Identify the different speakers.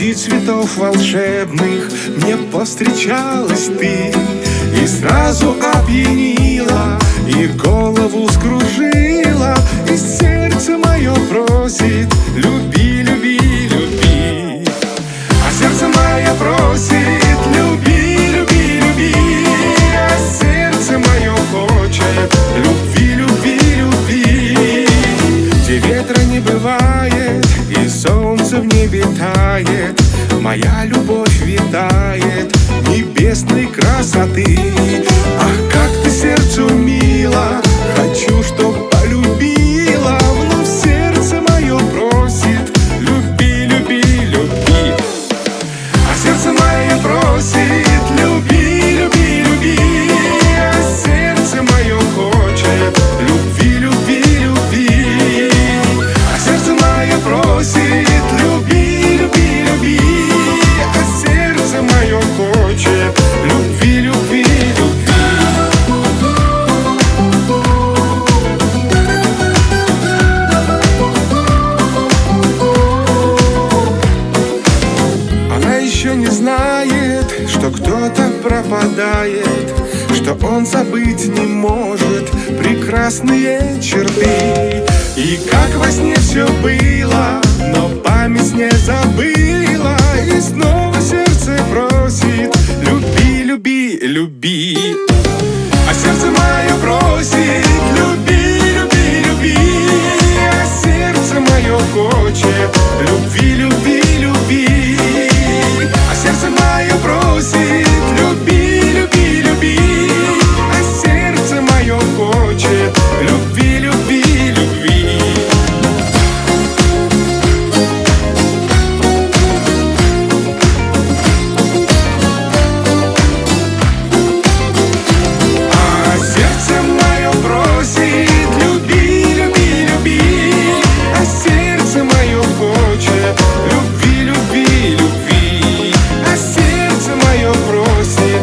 Speaker 1: Среди цветов волшебных мне повстречалась ты, и сразу опьянила, и голову скружила, и сердце мое просит: люби, люби, люби. А сердце мое просит: люби, люби, люби. А сердце мое хочет: любви, любви, любви. Где ветра не бывает и солнце в небе тает, моя любовь витает небесной красоты. Ах, как ты сердцу мила, хочу, чтоб полюбила. Вновь сердце мое просит: люби, люби, люби. А сердце мое просит: люби, люби, люби. А сердце мое хочет: любви, любви, любви. А сердце мое просит: люби, люби, люби. А сердце мое хочет: любви, любви, любви. Она еще не знает, что кто-то пропадает, что он забыть не может прекрасные черты. И как во сне все было, но память не забыла, и снова сердце просит: люби, люби, люби. А сердце мое просит: люби, люби, люби. А сердце мое хочет: любви, любви, любви. А сердце мое просит: люби, люби, люби. А сердце мое хочет: любви, любви, любви. А сердце мое просит: люби, люби, люби. А сердце мое хочет: любви, любви, любви. А сердце мое просит: